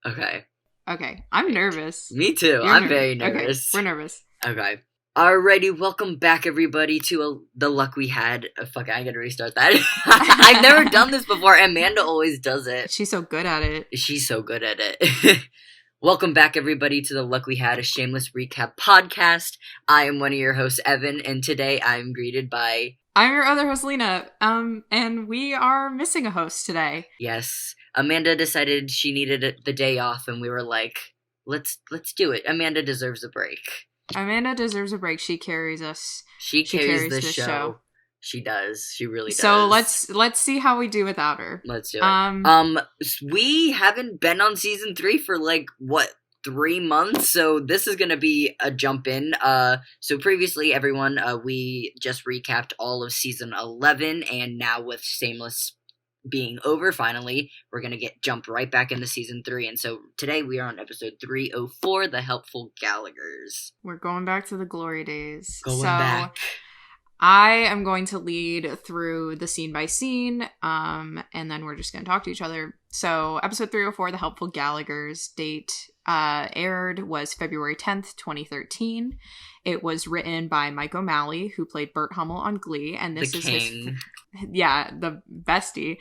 Okay. Okay. I'm nervous. Me too. I'm very nervous. Okay. We're nervous. Okay. Alrighty, welcome back everybody to the luck we had. Fuck it, I gotta restart that. I've never done this before. Amanda always does it. She's so good at it. She's so good at it. Welcome back everybody to the Luck We Had, a shameless recap podcast. I am one of your hosts, Evan, and today I'm greeted by... I'm your other host, Lena, and we are missing a host today. Yes. Amanda decided she needed the day off, and we were like, let's do it. Amanda deserves a break. Amanda deserves a break. She carries us. She carries the show. She does. She really does. So let's see how we do without her. Let's do it. We haven't been on season 3 for 3 months, so this is gonna be a jump in. So previously, everyone, we just recapped all of season 11, and now with Shameless being over, finally, we're gonna jump right back into season 3. And so today we are on episode 304, The Helpful Gallaghers. We're going back to the glory days. Going back. I am going to lead through the scene by scene, and then we're just going to talk to each other. So, episode 304, The Helpful Gallaghers, date aired was February 10th, 2013. It was written by Mike O'Malley, who played Bert Hummel on Glee, and this is king. the bestie.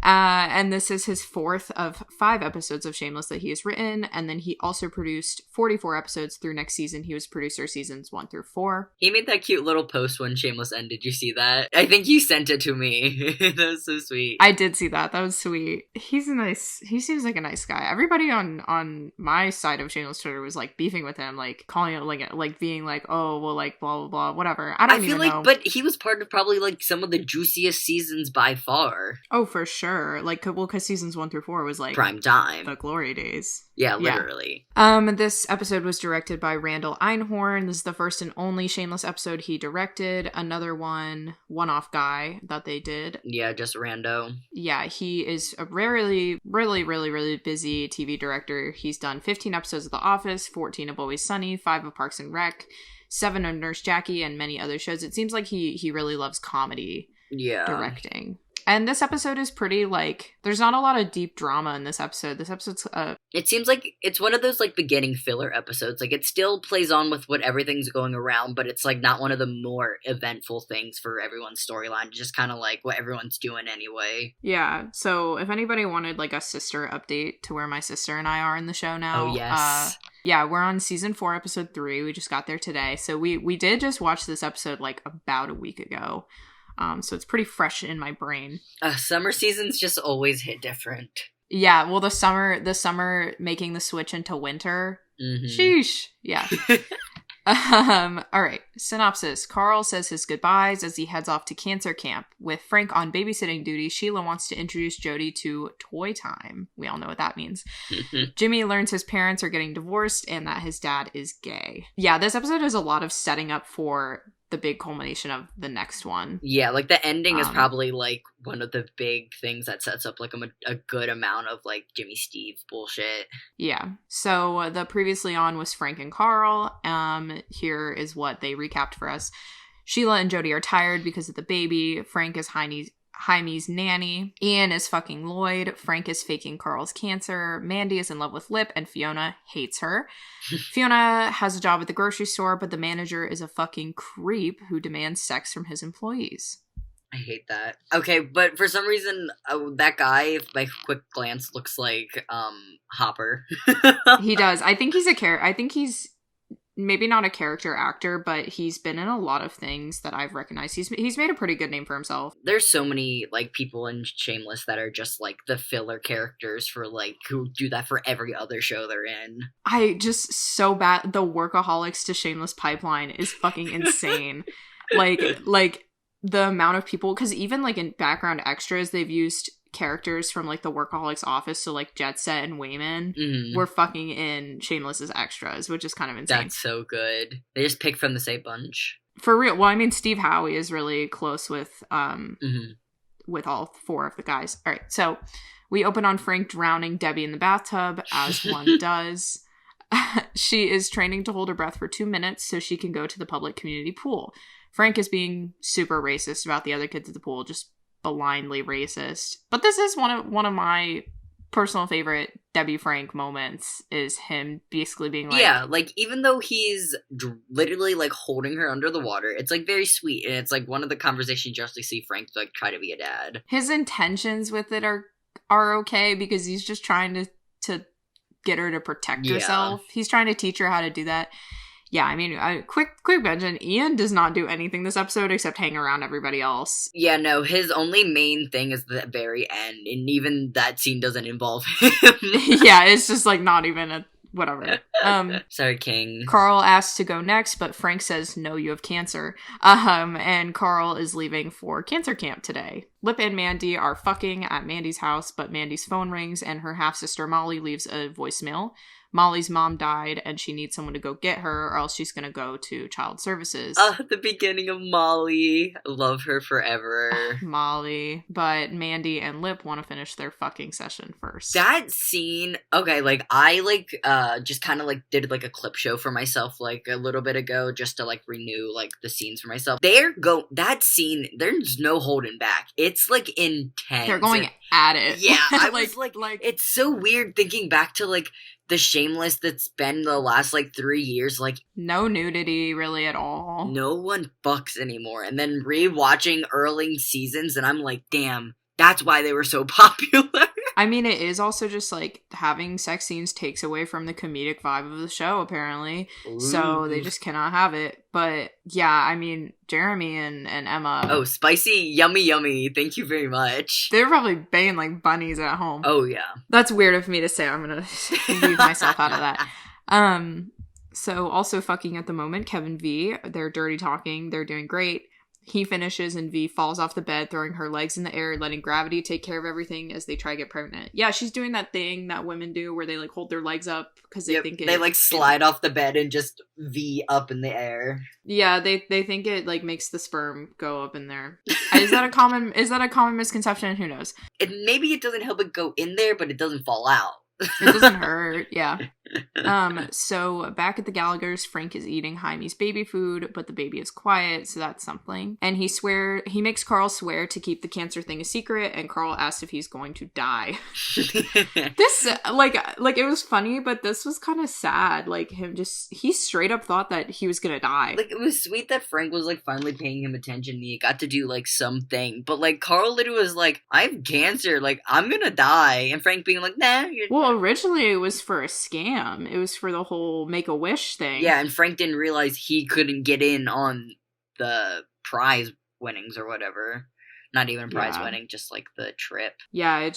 And this is his 4th of 5 episodes of Shameless that he has written, and then he also produced 44 episodes through next season. He was producer seasons 1 through 4. He made that cute little post when Shameless ended. Did you see that? I think you sent it to me. That was so sweet. I did see that. That was sweet. He seems like a nice guy. Everybody on my side of Shameless Twitter was beefing with him, calling it being oh well, blah blah blah, whatever. I feel know. But he was part of probably some of the juiciest seasons by far. Oh, for sure. Because seasons 1 through 4 was prime time, the glory days. Yeah, literally. Yeah. This episode was directed by Randall Einhorn. This is the first and only Shameless episode he directed. Another one-off guy that they did. Yeah, just rando. Yeah, he is a really, really, really, really busy TV director. He's done 15 episodes of The Office, 14 of Always Sunny, 5 of Parks and Rec, 7 of Nurse Jackie, and many other shows. It seems like he really loves comedy directing. And this episode is pretty, there's not a lot of deep drama in this episode. This episode's, It seems like it's one of those, beginning filler episodes. It still plays on with what everything's going around, but it's, not one of the more eventful things for everyone's storyline. Just kind of, what everyone's doing anyway. Yeah, so if anybody wanted, a sister update to where my sister and I are in the show now. Oh, yes. Yeah, we're on season 4, episode 3. We just got there today. So we did just watch this episode, about a week ago. So it's pretty fresh in my brain. Summer seasons just always hit different. Yeah, well, the summer making the switch into winter. Mm-hmm. Sheesh. Yeah. All right. Synopsis. Carl says his goodbyes as he heads off to cancer camp. With Frank on babysitting duty, Sheila wants to introduce Jody to toy time. We all know what that means. Jimmy learns his parents are getting divorced and that his dad is gay. Yeah, this episode is a lot of setting up for the big culmination of the next one. Yeah, the ending is probably one of the big things that sets up a good amount of Jimmy Steve bullshit. Yeah. So the previously on was Frank and Carl. Here is what they recapped for us. Sheila and Jody are tired because of the baby. Frank is Jaime's nanny. Ian is fucking Lloyd. Frank is faking Carl's cancer. Mandy is in love with Lip, and Fiona hates her. Fiona has a job at the grocery store, but the manager is a fucking creep who demands sex from his employees. I hate that. Okay, but for some reason, that guy, by quick glance, looks like Hopper. He does. I think he's I think he's maybe not a character actor, but he's been in a lot of things that I've recognized. He's made a pretty good name for himself. There's so many people in Shameless that are just the filler characters for who do that for every other show they're in. I just so bad. The Workaholics to Shameless pipeline is fucking insane. The amount of people, because even in background extras, they've used characters from the Workaholics office, so Jet Set and Wayman were fucking in Shameless as extras, which is kind of insane. That's so good. They just pick from the same bunch. For real. Well, I mean, Steve Howey is really close with all 4 of the guys. All right, so we open on Frank drowning Debbie in the bathtub, as one does. She is training to hold her breath for 2 minutes so she can go to the public community pool. Frank is being super racist about the other kids at the pool, just blindly racist. But this is one of my personal favorite Debbie Frank moments is him basically being like... Yeah, like, even though he's literally, like, holding her under the water, it's, like, very sweet, and it's, like, one of the conversations you just see Frank, like, try to be a dad. His intentions with it are okay, because he's just trying to get her to protect herself. He's trying to teach her how to do that. Yeah, I mean, quick mention, Ian does not do anything this episode except hang around everybody else. Yeah, no, his only main thing is the very end, and even that scene doesn't involve him. Yeah, it's just, like, not even a... whatever. Sorry, King. Carl asks to go next, but Frank says, no, you have cancer. And Carl is leaving for cancer camp today. Lip and Mandy are fucking at Mandy's house, but Mandy's phone rings and her half-sister Molly leaves a voicemail. Molly's mom died and she needs someone to go get her or else she's gonna go to child services. The beginning of Molly. I love her forever. Molly. But Mandy and Lip want to finish their fucking session first. That scene, okay, like, I, like, just kind of, like, did, like, a clip show for myself, like, a little bit ago, just to, like, renew, like, the scenes for myself. That scene, there's no holding back. It's, like, intense. They're going at it. Yeah, I was, like, it's so weird thinking back to, like, the Shameless that's been the last, like, 3 years, like... no nudity, really, at all. No one fucks anymore. And then rewatching early seasons, and I'm like, damn, that's why they were so popular. I mean, it is also just, like, having sex scenes takes away from the comedic vibe of the show, apparently. Ooh. So they just cannot have it. But, yeah, I mean, Jeremy and Emma... oh, spicy, yummy, yummy. Thank you very much. They're probably banging like bunnies at home. Oh, yeah. That's weird of me to say. I'm gonna leave myself out of that. So, also fucking at the moment, Kevin V. They're dirty talking. They're doing great. He finishes and V falls off the bed, throwing her legs in the air, letting gravity take care of everything as they try to get pregnant. Yeah, she's doing that thing that women do where they, like, hold their legs up because they think it... they, like, slide off the bed and just V up in the air. Yeah, they think it, like, makes the sperm go up in there. Is that a common misconception? Who knows? Maybe it doesn't help it go in there, but it doesn't fall out. It doesn't hurt, yeah. So back at the Gallaghers, Frank is eating Jaime's baby food, but the baby is quiet, so that's something. And he makes Carl swear to keep the cancer thing a secret, and Carl asks if he's going to die. This, like it was funny, but this was kind of sad. Like, he straight up thought that he was gonna die. Like, it was sweet that Frank was, like, finally paying him attention, and he got to do, like, something. But, like, Carl literally was like, I have cancer, like, I'm gonna die. And Frank being like, nah, you're... well, originally it was for a scam. It was for the whole Make-A-Wish thing. Yeah, and Frank didn't realize he couldn't get in on the prize winnings or whatever. Not even prize winning, just, like, the trip. Yeah,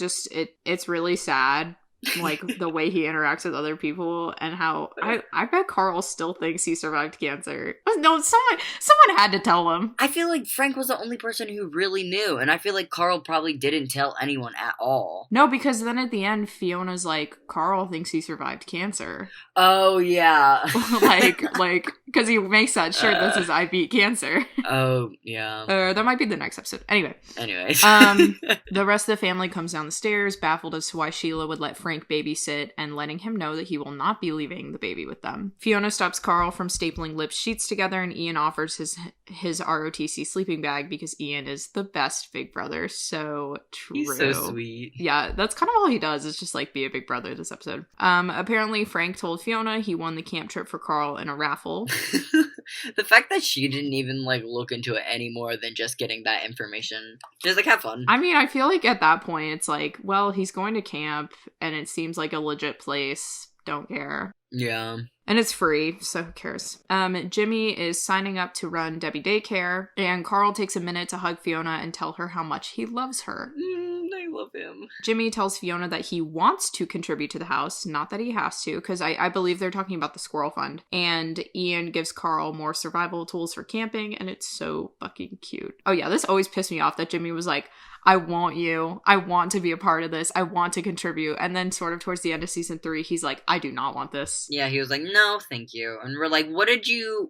it's really sad. Like, the way he interacts with other people and how I bet Carl still thinks he survived cancer. No, someone had to tell him. I feel like Frank was the only person who really knew, and I feel like Carl probably didn't tell anyone at all. No, because then at the end, Fiona's like, Carl thinks he survived cancer. Oh, yeah. like, because he makes that shirt that says, I beat cancer. Oh, yeah. That might be the next episode. Anyways. The rest of the family comes down the stairs, baffled as to why Sheila would let Frank babysit and letting him know that he will not be leaving the baby with them. Fiona stops Carl from stapling Lip's sheets together, and Ian offers his ROTC sleeping bag because Ian is the best big brother. So true. He's so sweet. Yeah, that's kind of all he does is just, like, be a big brother this episode. Apparently Frank told Fiona he won the camp trip for Carl in a raffle. The fact that she didn't even, like, look into it any more than just getting that information. Just, like, have fun. I mean, I feel like at that point it's like, well, he's going to camp and it seems like a legit place. Don't care. Yeah. And it's free, so who cares? Jimmy is signing up to run Debbie Daycare, and Carl takes a minute to hug Fiona and tell her how much he loves her. I love him. Jimmy tells Fiona that he wants to contribute to the house, not that he has to, because I believe they're talking about the squirrel fund. And Ian gives Carl more survival tools for camping, and it's so fucking cute. Oh yeah, this always pissed me off that Jimmy was like, I want you. I want to be a part of this. I want to contribute. And then sort of towards the end of season 3, he's like, I do not want this. Yeah, he was like, no, thank you. And we're like, what did you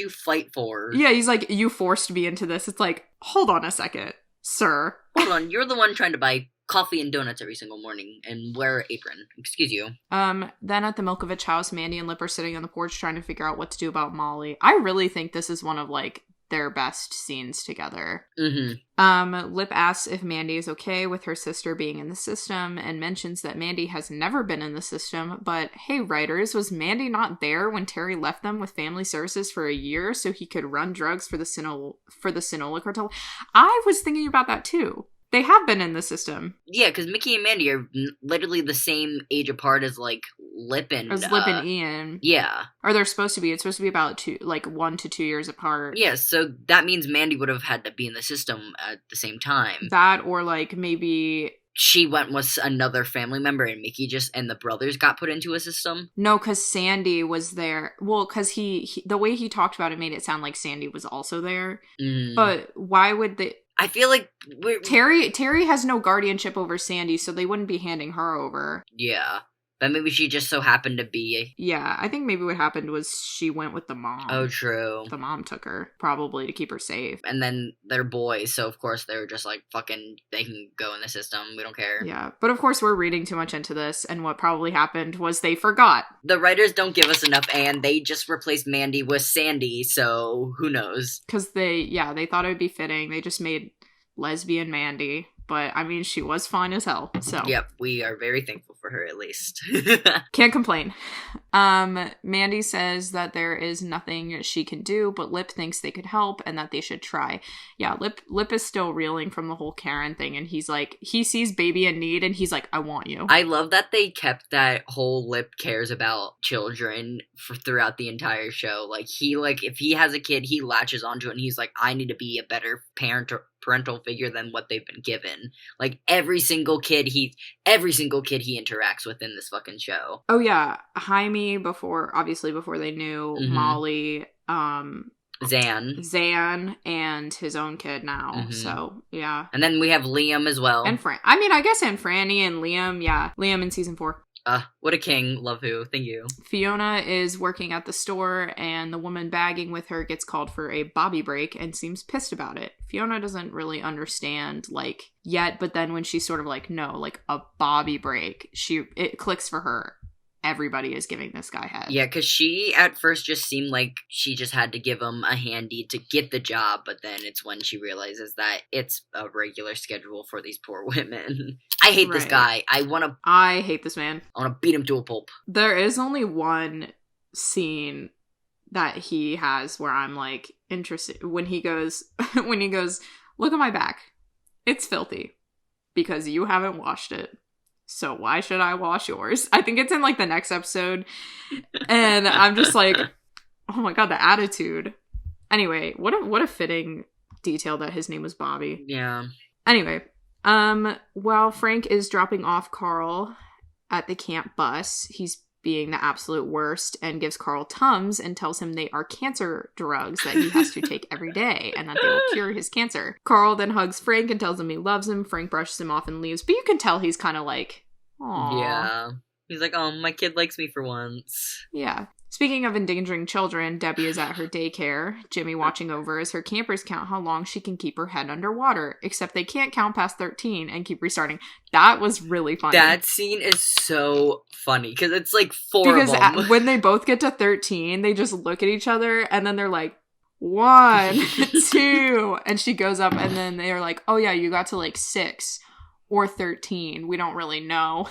fight for? Yeah, he's like, you forced me into this. It's like, hold on a second, sir. Hold on, you're the one trying to buy coffee and donuts every single morning and wear an apron. Excuse you. Then at the Milkovich house, Mandy and Lip are sitting on the porch trying to figure out what to do about Molly. I really think this is one of, like, their best scenes together. Mm-hmm. Lip asks if Mandy is okay with her sister being in the system and mentions that Mandy has never been in the system, but hey, writers, was Mandy not there when Terry left them with family services for a year so he could run drugs for the Sinaloa cartel? I was thinking about that too. They have been in the system. Yeah, because Mickey and Mandy are literally the same age apart as, like, Lip and... Lip and Ian. Yeah. Or they're supposed to be. It's supposed to be about 1 to 2 years apart. Yeah, so that means Mandy would have had to be in the system at the same time. That, or, like, maybe... She went with another family member and Mickey and the brothers got put into a system? No, because Sandy was there. Well, because he the way he talked about it made it sound like Sandy was also there. But why would they... I feel like Terry has no guardianship over Sandy, so they wouldn't be handing her over. Yeah. But maybe she just so happened to be... Yeah, I think maybe what happened was she went with the mom. Oh, true. The mom took her, probably to keep her safe. And then they're boys, so of course they were just like, fucking, they can go in the system, we don't care. Yeah, but of course we're reading too much into this, and what probably happened was they forgot. The writers don't give us enough, and they just replaced Mandy with Sandy, so who knows? Because they thought it would be fitting. They just made lesbian Mandy. But, I mean, she was fine as hell, so. Yep, we are very thankful for her, at least. Can't complain. Mandy says that there is nothing she can do, but Lip thinks they could help and that they should try. Yeah, Lip is still reeling from the whole Karen thing, and he's like, he sees baby in need, and he's like, I want you. I love that they kept that whole Lip cares about children throughout the entire show. Like, if he has a kid, he latches onto it, and he's like, I need to be a better parent or parental figure than what they've been given. Like, every single kid he interacts with in this fucking show. Oh yeah, Jaime before they knew, Molly, Zan, and his own kid now. So yeah, and then we have Liam as well, and Fran. I mean, I guess and Franny and Liam. Yeah, Liam in season 4. What a king. Love who. Thank you. Fiona is working at the store, and the woman bagging with her gets called for a bobby break and seems pissed about it. Fiona doesn't really understand, like, yet, but then when she's sort of like, no, like, a bobby break, it clicks for her. Everybody is giving this guy head. Yeah, because she at first just seemed like she just had to give him a handy to get the job, but then it's when she realizes that it's a regular schedule for these poor women. I hate this guy. I hate this man. I want to beat him to a pulp. There is only one scene that he has where I'm like interested when he goes, look at my back. It's filthy because you haven't washed it. So why should I wash yours? I think it's in like the next episode. And I'm just like, oh my god, the attitude. Anyway, what a fitting detail that his name was Bobby. Yeah. Anyway, while Frank is dropping off Carl at the camp bus, he's being the absolute worst and gives Carl Tums and tells him they are cancer drugs that he has to take every day and that they will cure his cancer. Carl then hugs Frank and tells him he loves him. Frank brushes him off and leaves, but you can tell he's kind of like, aww. Yeah. He's like, oh, my kid likes me for once. Yeah. Speaking of endangering children, Debbie is at her daycare, Jimmy watching over as her campers count how long she can keep her head underwater, except they can't count past 13 and keep restarting. That was really funny. That scene is so funny, because it's like 4 of them. Because when they both get to 13, they just look at each other, and then they're like, 1, 2, and she goes up, and then they're like, oh yeah, you got to like 6 or 13. We don't really know.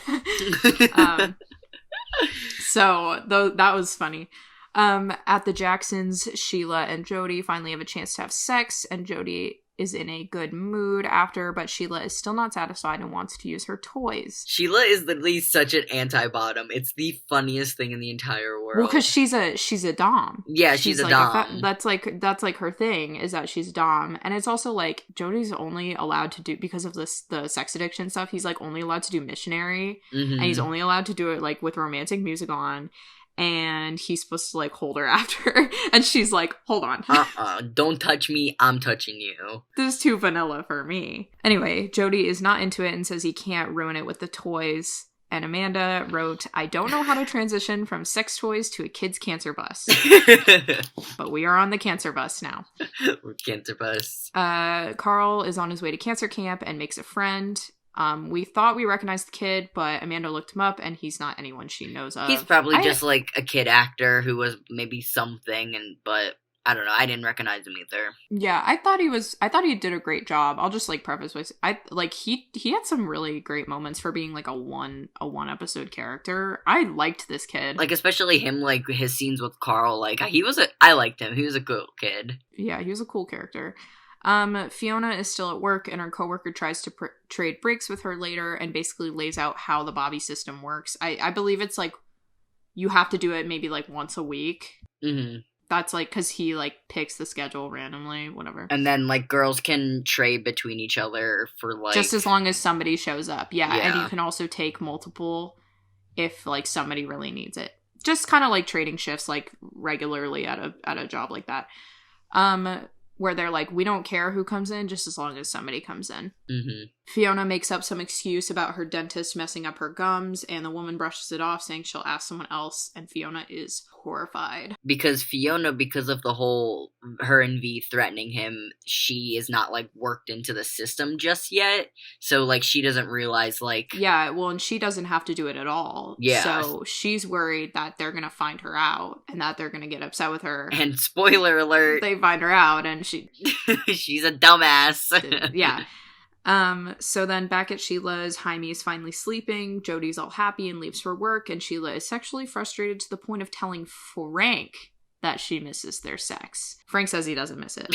So that was funny. At the Jacksons, Sheila and Jody finally have a chance to have sex, and Jody is in a good mood after, but Sheila is still not satisfied and wants to use her toys. Sheila is literally such an anti-bottom. It's the funniest thing in the entire world. Well, because she's a dom. Yeah, she's a like dom. That's like her thing, is that she's dom. And it's also like Jody's only allowed to do, because of the sex addiction stuff, he's like only allowed to do missionary, and he's only allowed to do it like with romantic music on. And he's supposed to like hold her after, and she's like, hold on. Don't touch me, I'm touching you. This is too vanilla for me. Anyway, Jody is not into it and says he can't ruin it with the toys. And Amanda wrote, I don't know how to transition from sex toys to a kid's cancer bus. But we are on the cancer bus now. We're cancer bus. Carl is on his way to cancer camp and makes a friend. We thought we recognized the kid, but Amanda looked him up, and he's not anyone she knows of. He's probably just like a kid actor who was maybe something, but I don't know. I didn't recognize him either. Yeah, I thought he did a great job. I'll just like preface with he had some really great moments for being like a one episode character. I liked this kid. Like especially him, like his scenes with Carl, like I liked him. He was a good kid. Yeah, he was a cool character. Fiona is still at work and her coworker tries to trade breaks with her later and basically lays out how the Bobby system works. I believe it's like you have to do it maybe like once a week. Mm-hmm. That's like because he like picks the schedule randomly, whatever. And then like girls can trade between each other for like just as long as somebody shows up. Yeah. And you can also take multiple if like somebody really needs it. Just kind of like trading shifts like regularly at a job like that. Where they're like, we don't care who comes in, just as long as somebody comes in. Mm-hmm. Fiona makes up some excuse about her dentist messing up her gums, and the woman brushes it off, saying she'll ask someone else, and Fiona is horrified. Because Fiona, because of the whole her and V threatening him, she is not, like, worked into the system just yet, so, like, she doesn't realize, like... Yeah, well, and she doesn't have to do it at all. Yeah. So she's worried that they're gonna find her out, and that they're gonna get upset with her. And spoiler alert... They find her out, and she... She's a dumbass. Yeah. So then back at Sheila's, Jaime is finally sleeping, Jody's all happy and leaves for work, and Sheila is sexually frustrated to the point of telling Frank that she misses their sex. Frank says he doesn't miss it.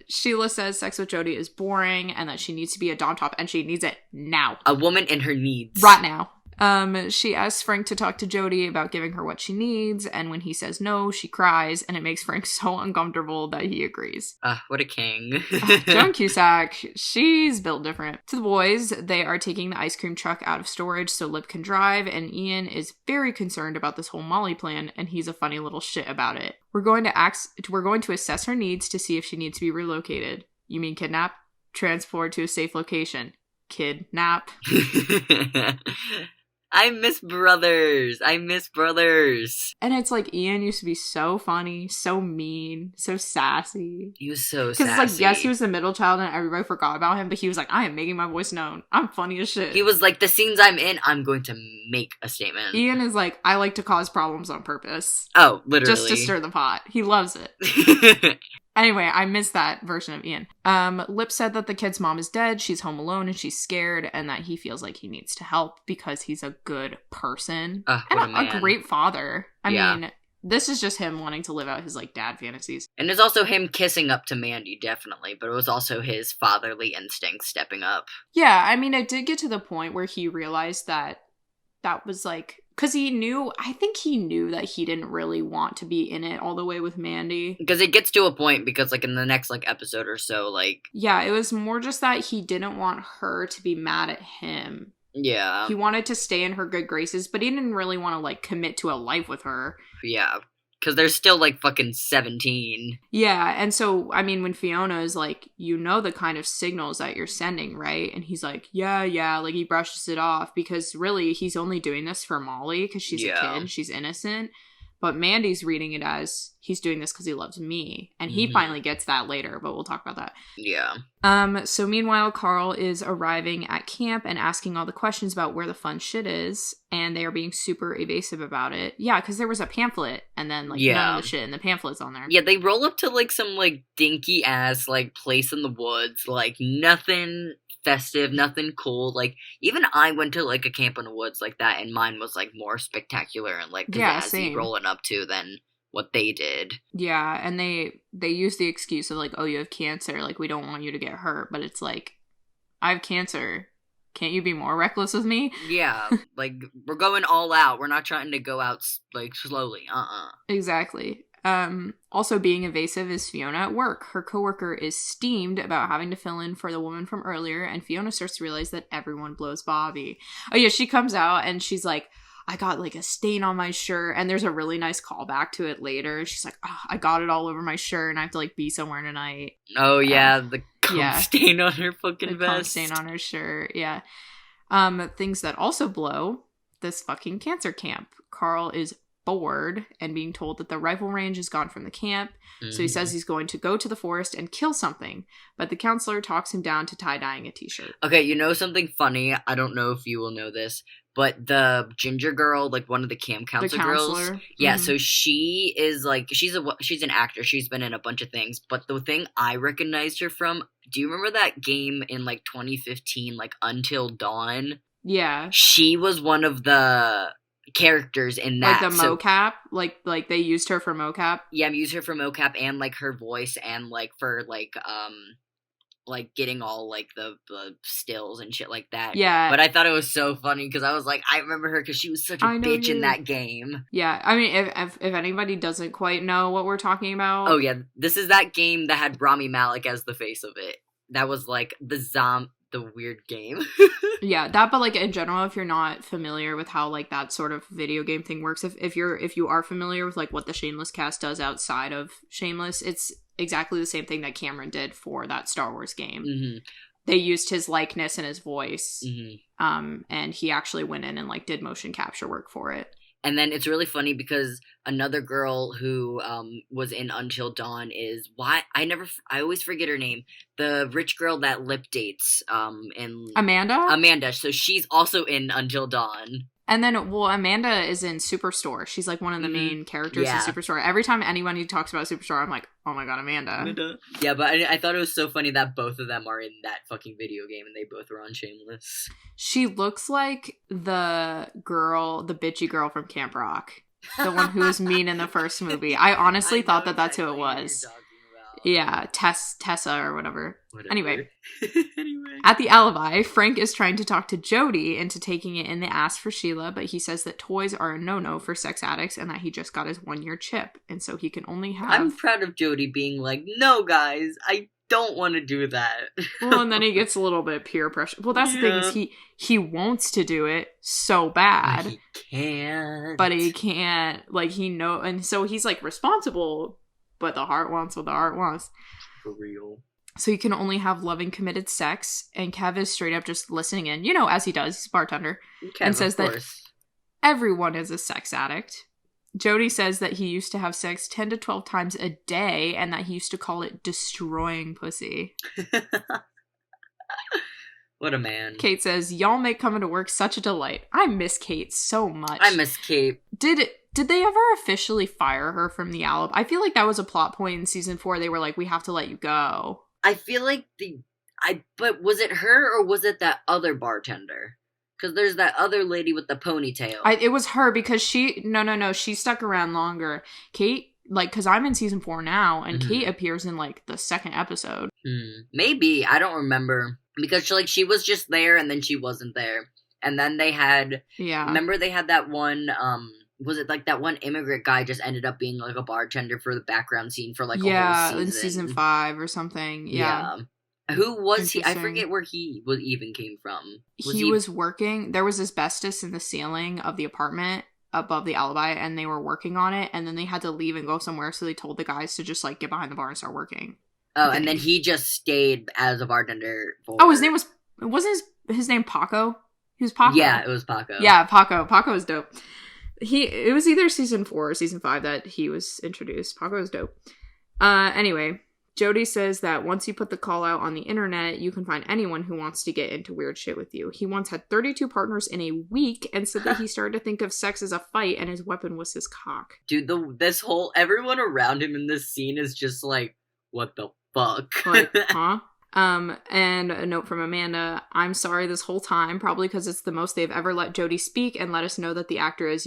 Sheila says sex with Jody is boring and that she needs to be a dom top, and she needs it now. A woman in her needs. Right now. She asks Frank to talk to Jody about giving her what she needs, and when he says no, she cries, and it makes Frank so uncomfortable that he agrees. What a king. Joan Cusack, she's built different. To the boys, they are taking the ice cream truck out of storage so Lip can drive, and Ian is very concerned about this whole Molly plan, and he's a funny little shit about it. We're going to assess her needs to see if she needs to be relocated. You mean kidnap? Transport to a safe location. Kidnap. I miss brothers. And it's like Ian used to be so funny, so mean, so sassy. He was so sassy. Because like, yes, he was the middle child and everybody forgot about him, but he was like, I am making my voice known. I'm funny as shit. He was like, the scenes I'm in, I'm going to make a statement. Ian is like, I like to cause problems on purpose. Oh, literally. Just to stir the pot. He loves it. Anyway, I miss that version of Ian. Lip said that the kid's mom is dead, she's home alone, and she's scared, and that he feels like he needs to help because he's a good person. And a great father. I mean, this is just him wanting to live out his, like, dad fantasies. And it's also him kissing up to Mandy, definitely, but it was also his fatherly instincts stepping up. Yeah, I mean, it did get to the point where he realized that was, like... Because I think he knew that he didn't really want to be in it all the way with Mandy. Because it gets to a point, because, like, in the next, like, episode or so, like... Yeah, it was more just that he didn't want her to be mad at him. Yeah. He wanted to stay in her good graces, but he didn't really want to, like, commit to a life with her. Yeah. Because they're still, like, fucking 17. Yeah, and so, I mean, when Fiona is like, you know the kind of signals that you're sending, right? And he's like, yeah, like, he brushes it off, because really, he's only doing this for Molly, because she's a kid, she's innocent. But Mandy's reading it as, he's doing this because he loves me. And he finally gets that later, but we'll talk about that. Yeah. So meanwhile, Carl is arriving at camp and asking all the questions about where the fun shit is. And they are being super evasive about it. Yeah, because there was a pamphlet. And then, like, none of the shit in the pamphlet's on there. Yeah, they roll up to, like, some, like, dinky-ass, like, place in the woods. Like, nothing... festive, nothing cool. Like, even I went to, like, a camp in the woods like that, and mine was, like, more spectacular and, like, jazzy rolling up to than what they did. Yeah, and they use the excuse of, like, oh, you have cancer, like, we don't want you to get hurt, but it's like, I have cancer. Can't you be more reckless with me? Yeah, like, we're going all out. We're not trying to go out, like, slowly. Exactly. Also being evasive is Fiona at work. Her coworker is steamed about having to fill in for the woman from earlier, and Fiona starts to realize that everyone blows Bobby. Oh yeah, she comes out and she's like, I got, like, a stain on my shirt, and there's a really nice callback to it later. She's like, oh, I got it all over my shirt, and I have to, like, be somewhere tonight. Oh yeah, the cum stain on her fucking vest. The cum stain on her shirt, yeah. Things that also blow, this fucking cancer camp. Carl is bored and being told that the rifle range is gone from the camp, so he says he's going to go to the forest and kill something, but the counselor talks him down to tie-dyeing a t-shirt. Okay, you know something funny? I don't know if you will know this, but the ginger girl, like one of the camp counselor girls, yeah, so she is like, she's an actor. She's been in a bunch of things, but the thing I recognized her from, do you remember that game in like 2015, like Until Dawn? Yeah. She was one of the characters in that. Like the mocap? Like they used her for mocap? Yeah, used her for mocap and like her voice and like for like getting all like the stills and shit like that. Yeah. But I thought it was so funny because I was like, I remember her because she was such a bitch in that game. Yeah, I mean, if anybody doesn't quite know what we're talking about. Oh yeah, this is that game that had Rami Malek as the face of it. That was like the weird game. Yeah, that, but like in general, if you're not familiar with how like that sort of video game thing works, if you are familiar with like what the Shameless cast does outside of Shameless, it's exactly the same thing that Cameron did for that Star Wars game. Mm-hmm. They used his likeness and his voice, and he actually went in and like did motion capture work for it. And then it's really funny because another girl who was in Until Dawn is I always forget her name. The rich girl that lip dates in Amanda. So she's also in Until Dawn. And then, Amanda is in Superstore. She's like one of the main characters in Superstore. Every time anyone talks about Superstore, I'm like, oh my god, Amanda. Yeah, but I thought it was so funny that both of them are in that fucking video game and they both are on Shameless. She looks like the bitchy girl from Camp Rock. The one who was mean in the first movie. I honestly thought that's who it was. Yeah, Tessa or whatever. Anyway. At the Alibi, Frank is trying to talk to Jody into taking it in the ass for Sheila, but he says that toys are a no-no for sex addicts and that he just got his 1-year chip, and so he can only have... I'm proud of Jody being like, no, guys, I don't want to do that. Well, and then he gets a little bit peer pressure. Well, that's the thing, is he wants to do it so bad. But he can't. But he can't. Like, and so he's, like, responsible, but the heart wants what the heart wants. For real. So he can only have loving, committed sex, and Kev is straight up just listening in, as he does, he's a bartender, and says that everyone is a sex addict. Jody says that he used to have sex 10 to 12 times a day, and that he used to call it destroying pussy. What a man. Kate says, y'all make coming to work such a delight. I miss Kate so much. I miss Kate. Did they ever officially fire her from the Alibi? I feel like that was a plot point in season 4. They were like, we have to let you go. I feel like but was it her or was it that other bartender? Because there's that other lady with the ponytail. It was her because she stuck around longer. Kate, like, because I'm in season 4 now, and Kate appears in like the second episode. Maybe, I don't remember. Because she was just there and then she wasn't there. And then they had, remember they had that one, was it like that one immigrant guy just ended up being like a bartender for the background scene for like a whole season? In season 5 or something. Yeah. Who was he? I forget where he even came from. He was working. There was asbestos in the ceiling of the apartment above the Alibi, and they were working on it, and then they had to leave and go somewhere, so they told the guys to just like get behind the bar and start working. Oh, and then he just stayed as a bartender for... Oh, his name wasn't his name Paco? He was Paco. Yeah, it was Paco. Yeah, Paco. Paco was dope. It was either season 4 or season 5 that he was introduced. Paco was dope. Anyway, Jody says that once you put the call out on the internet, you can find anyone who wants to get into weird shit with you. He once had 32 partners in a week and said that he started to think of sex as a fight and his weapon was his cock. Dude, everyone around him in this scene is just like, what the fuck? Like, huh? And a note from Amanda, I'm sorry this whole time, probably because it's the most they've ever let Jody speak and let us know that the actor is,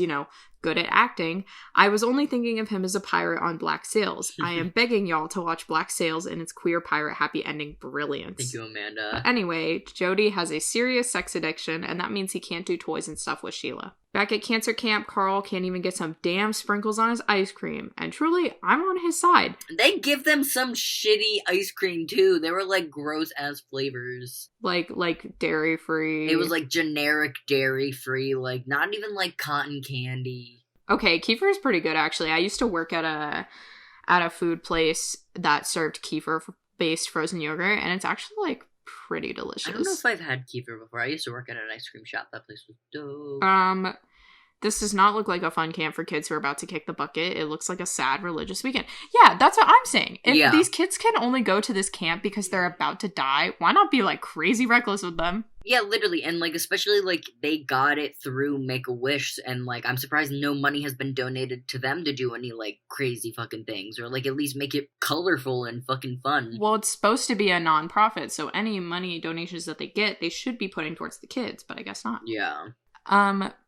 good at acting. I was only thinking of him as a pirate on Black Sails. I am begging y'all to watch Black Sails and its queer pirate happy ending brilliance. Thank you, Amanda. Anyway, Jody has a serious sex addiction, and that means he can't do toys and stuff with Sheila. Back at cancer camp, Carl can't even get some damn sprinkles on his ice cream, and truly, I'm on his side. They give them some shitty ice cream, too. They were, like, gross-ass flavors. Like dairy-free. It was, like, generic dairy-free, like, not even, like, cotton candy. Okay, kefir is pretty good, actually. I used to work at a food place that served kefir-based frozen yogurt, and it's actually, like, pretty delicious. I don't know if I've had kefir before. I used to work at an ice cream shop. That place was dope. This does not look like a fun camp for kids who are about to kick the bucket. It looks like a sad religious weekend. Yeah, that's what I'm saying. If these kids can only go to this camp because they're about to die, why not be, like, crazy reckless with them? Yeah, literally, and, like, especially, like, they got it through Make-A-Wish, and, like, I'm surprised no money has been donated to them to do any, like, crazy fucking things, or, like, at least make it colorful and fucking fun. Well, it's supposed to be a non-profit, so any money donations that they get, they should be putting towards the kids, but I guess not. Yeah.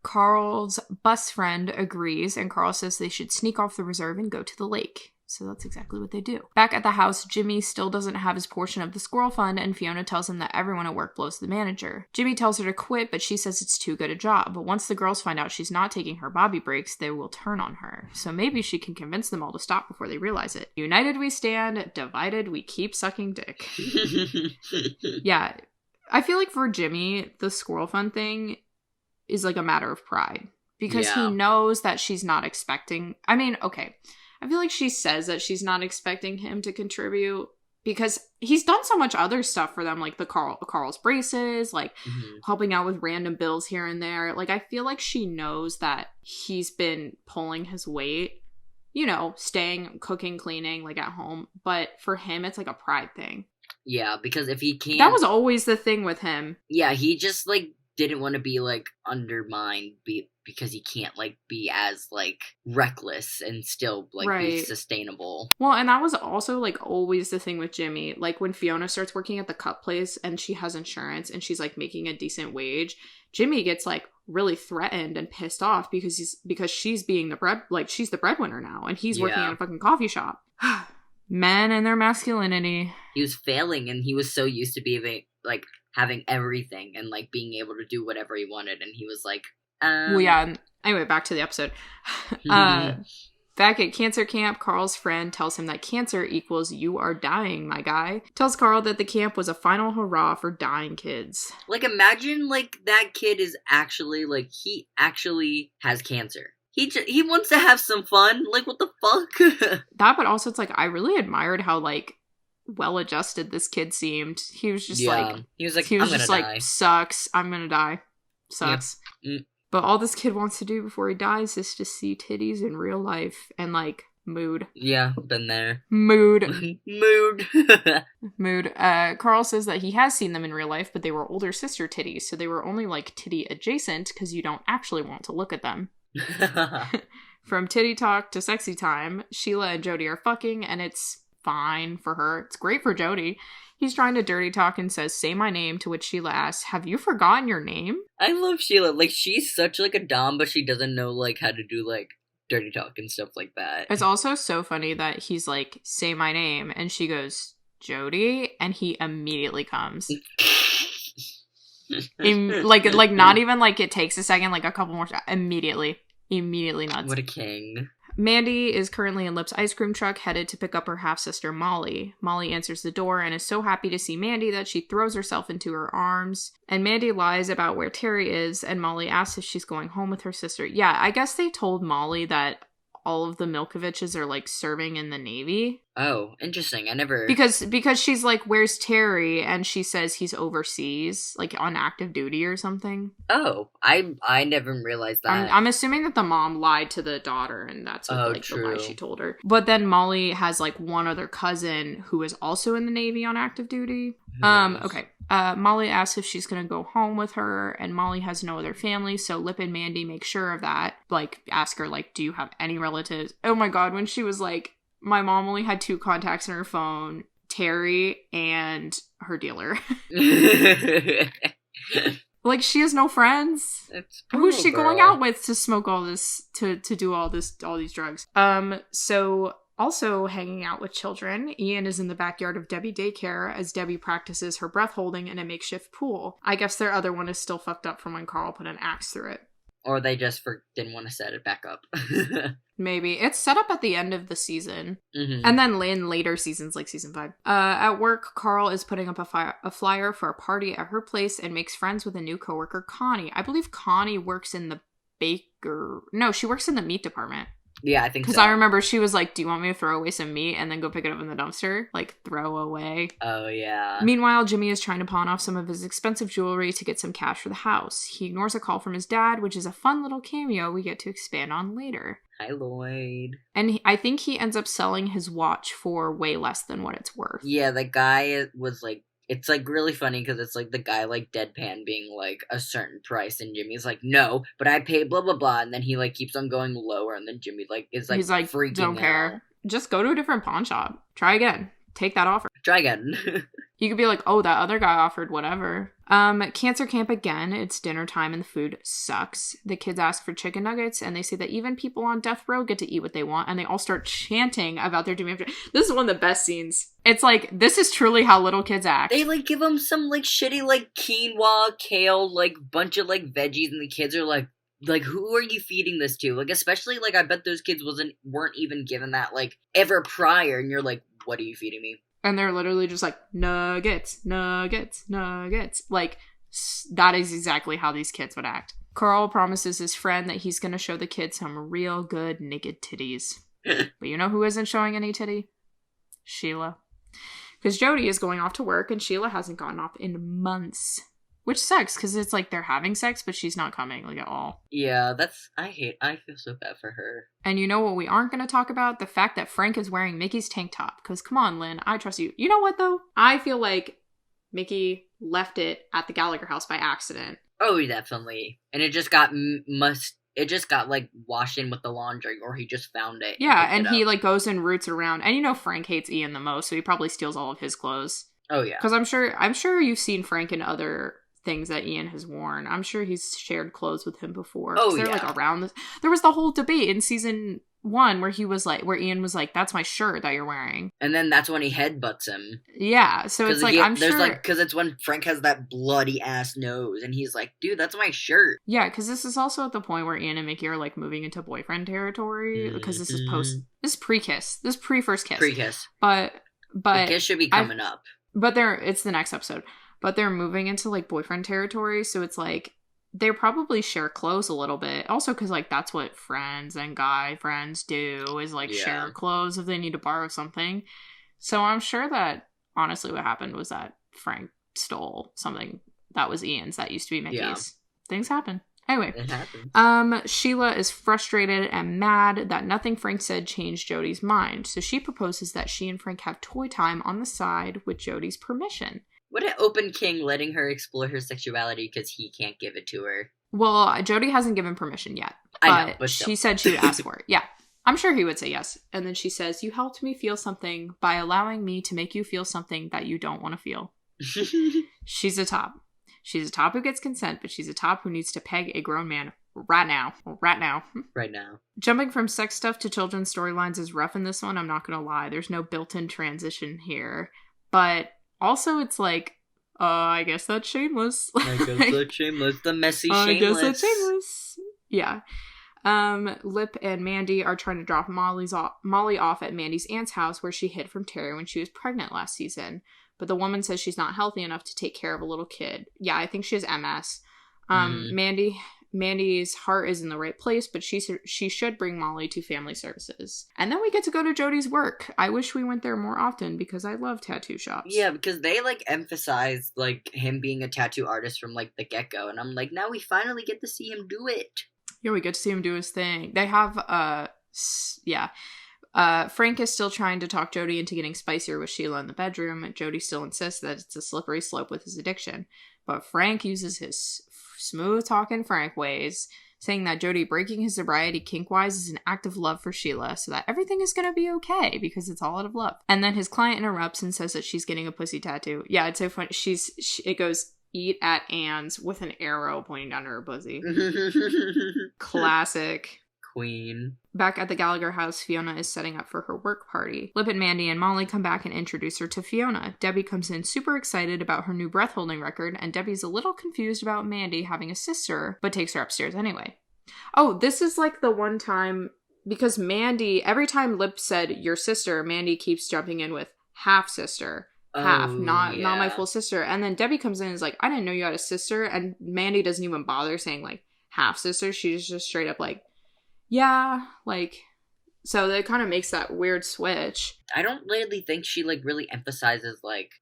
Carl's bus friend agrees, and Carl says they should sneak off the reserve and go to the lake. So that's exactly what they do. Back at the house, Jimmy still doesn't have his portion of the squirrel fund, and Fiona tells him that everyone at work blows the manager. Jimmy tells her to quit, but she says it's too good a job. But once the girls find out she's not taking her Bobby breaks, they will turn on her. So maybe she can convince them all to stop before they realize it. United we stand, divided we keep sucking dick. Yeah, I feel like for Jimmy, the squirrel fund thing is like a matter of pride. Because he knows that she's not expecting... I mean, okay... I feel like she says that she's not expecting him to contribute because he's done so much other stuff for them, like the Carl's braces, like helping out with random bills here and there. Like, I feel like she knows that he's been pulling his weight, you know, staying, cooking, cleaning, like at home. But for him, it's like a pride thing. Yeah, because if he can't... That was always the thing with him. Yeah, he just, like, didn't want to be, like, undermined because he can't, like, be as, like, reckless and still, like, be sustainable. Well, and that was also, like, always the thing with Jimmy. Like, when Fiona starts working at the cup place and she has insurance and she's, like, making a decent wage, Jimmy gets, like, really threatened and pissed off because she's being she's the breadwinner now and he's working at a fucking coffee shop. Men and their masculinity. He was failing and he was so used to being, like, having everything and, like, being able to do whatever he wanted, and he was like, Well, yeah, anyway, back to the episode. Back at cancer camp, Carl's friend tells him that cancer equals you are dying, my guy. Tells Carl that the camp was a final hurrah for dying kids. Like, imagine, like, that kid is actually, like, he actually has cancer. He wants to have some fun. Like, what the fuck? That, but also it's like, I really admired how, like, well-adjusted this kid seemed. He was just like... He was just like, sucks, I'm gonna die. Sucks. Yep. But all this kid wants to do before he dies is to see titties in real life and, like, mood. Yeah, been there. Mood. Mood. Mood. Carl says that he has seen them in real life, but they were older sister titties, so they were only, like, titty adjacent because you don't actually want to look at them. From titty talk to sexy time, Sheila and Jody are fucking, and it's fine for her. It's great for Jody. He's trying to dirty talk and says, say my name, to which Sheila asks, have you forgotten your name? I love Sheila. Like, she's such, like, a dom, but she doesn't know, like, how to do, like, dirty talk and stuff like that. It's also so funny that he's like, say my name, and she goes, Jody, and he immediately comes. like, not even, like, it takes a second, like, a couple more, immediately nuts. What a king. Mandy is currently in Lip's ice cream truck, headed to pick up her half-sister Molly. Molly answers the door and is so happy to see Mandy that she throws herself into her arms. And Mandy lies about where Terry is, and Molly asks if she's going home with her sister. Yeah, I guess they told Molly that all of the Milkoviches are, like, serving in the Navy. Oh, interesting. I never... Because she's like, where's Terry? And she says he's overseas, like, on active duty or something. Oh, I never realized that. I'm assuming that the mom lied to the daughter, and that's what, the lie she told her. But then Molly has, like, one other cousin who is also in the Navy on active duty. Okay. Molly asks if she's gonna go home with her, and Molly has no other family, so Lip and Mandy make sure of that. Like, ask her, like, do you have any relatives? Oh my god, when she was like, my mom only had 2 contacts in her phone, Terry and her dealer. Like, she has no friends. Who's she going out with to smoke all this, to do all these drugs? So... Also hanging out with children, Ian is in the backyard of Debbie Daycare as Debbie practices her breath holding in a makeshift pool. I guess their other one is still fucked up from when Carl put an axe through it. Or they just didn't want to set it back up. Maybe. It's set up at the end of the season. Mm-hmm. And then in later seasons, like season 5. At work, Carl is putting up a flyer for a party at her place and makes friends with a new coworker, Connie. I believe Connie works in the she works in the meat department. Yeah, I think so. Because I remember she was like, do you want me to throw away some meat and then go pick it up in the dumpster? Like, throw away. Oh, yeah. Meanwhile, Jimmy is trying to pawn off some of his expensive jewelry to get some cash for the house. He ignores a call from his dad, which is a fun little cameo we get to expand on later. Hi, Lloyd. And I think he ends up selling his watch for way less than what it's worth. Yeah, the guy was like, it's like really funny because it's like the guy like deadpan being like a certain price, and Jimmy's like, no, but I pay blah blah blah, and then he like keeps on going lower, and then Jimmy like is like, he's like, freaking don't care. out. Just go to a different pawn shop. Try again. Take that offer. Try again. You could be like, oh, that other guy offered whatever. Cancer camp again. It's dinner time and the food sucks. The kids ask for chicken nuggets and they say that even people on death row get to eat what they want, and they all start chanting about their doom. This is one of the best scenes. It's like, this is truly how little kids act. They like give them some like shitty like quinoa, kale, like bunch of like veggies, and the kids are like, who are you feeding this to? Like, especially like I bet those kids weren't even given that like ever prior, and you're like, what are you feeding me? And they're literally just like, nuggets, nuggets, nuggets. Like, that is exactly how these kids would act. Carl promises his friend that he's going to show the kids some real good naked titties. But you know who isn't showing any titty? Sheila. Because Jody is going off to work and Sheila hasn't gotten off in months. Which sucks, because it's like they're having sex, but she's not coming, like, at all. Yeah, I feel so bad for her. And you know what we aren't going to talk about? The fact that Frank is wearing Mickey's tank top. Because, come on, Lynn, I trust you. You know what, though? I feel like Mickey left it at the Gallagher house by accident. Oh, definitely. And it just got like washed in with the laundry, or he just found it. Yeah, and he like goes and roots around. And you know Frank hates Ian the most, so he probably steals all of his clothes. Oh, yeah. Because I'm sure you've seen Frank in other things that Ian has worn. I'm sure he's shared clothes with him before. Oh, they're like around this. There was the whole debate in season 1 where Ian was like, that's my shirt that you're wearing. And then that's when he headbutts him. Yeah, so it's like, I'm sure. Because it's when Frank has that bloody ass nose, and he's like, dude, that's my shirt. Yeah, because this is also at the point where Ian and Mickey are like moving into boyfriend territory, because this is pre-kiss. This is pre-first kiss. Pre-kiss. But the kiss should be coming up. But it's the next episode. But they're moving into, like, boyfriend territory, so it's, like, they probably share clothes a little bit. Also, because, like, that's what friends and guy friends do, is, like, share clothes if they need to borrow something. So I'm sure that, honestly, what happened was that Frank stole something that was Ian's that used to be Mickey's. Yeah. Things happen. Anyway. It happens. Sheila is frustrated and mad that nothing Frank said changed Jody's mind. So she proposes that she and Frank have toy time on the side with Jody's permission. What an open king, letting her explore her sexuality because he can't give it to her. Well, Jody hasn't given permission yet. I know, but she said she would ask for it. Yeah. I'm sure he would say yes. And then she says, you helped me feel something by allowing me to make you feel something that you don't want to feel. She's a top. She's a top who gets consent, but she's a top who needs to peg a grown man right now. Right now. Right now. Jumping from sex stuff to children's storylines is rough in this one, I'm not going to lie. There's no built-in transition here. But also, it's like, I guess that's shameless. I guess that's shameless. The messy shameless. I guess that's shameless. Yeah. Lip and Mandy are trying to drop Molly off at Mandy's aunt's house where she hid from Terry when she was pregnant last season. But the woman says she's not healthy enough to take care of a little kid. Yeah, I think she has MS. Mandy's heart is in the right place, but she should bring Molly to family services. And then we get to go to Jody's work. I wish we went there more often because I love tattoo shops. Yeah, because they like emphasize like him being a tattoo artist from like the get-go, and I'm like, now we finally get to see him do it. Yeah, we get to see him do his thing. They have Frank is still trying to talk Jody into getting spicier with Sheila in the bedroom, and Jody still insists that it's a slippery slope with his addiction. But Frank uses his smooth-talking Frank ways, saying that Jody breaking his sobriety kink-wise is an act of love for Sheila, so that everything is going to be okay, because it's all out of love. And then his client interrupts and says that she's getting a pussy tattoo. Yeah, it's so funny. It goes, eat at Anne's, with an arrow pointing down to her pussy. Classic. Queen. Back at the Gallagher house, Fiona is setting up for her work party. Lip and Mandy and Molly come back and introduce her to Fiona. Debbie comes in super excited about her new breath-holding record, and Debbie's a little confused about Mandy having a sister, but takes her upstairs anyway. Oh, this is like the one time, because Mandy, every time Lip said, your sister, Mandy keeps jumping in with half-sister. Not my full sister. And then Debbie comes in and is like, I didn't know you had a sister, and Mandy doesn't even bother saying, like, half-sister. She's just straight up like, yeah, like, So that kind of makes that weird switch. I don't really think she, like, really emphasizes, like,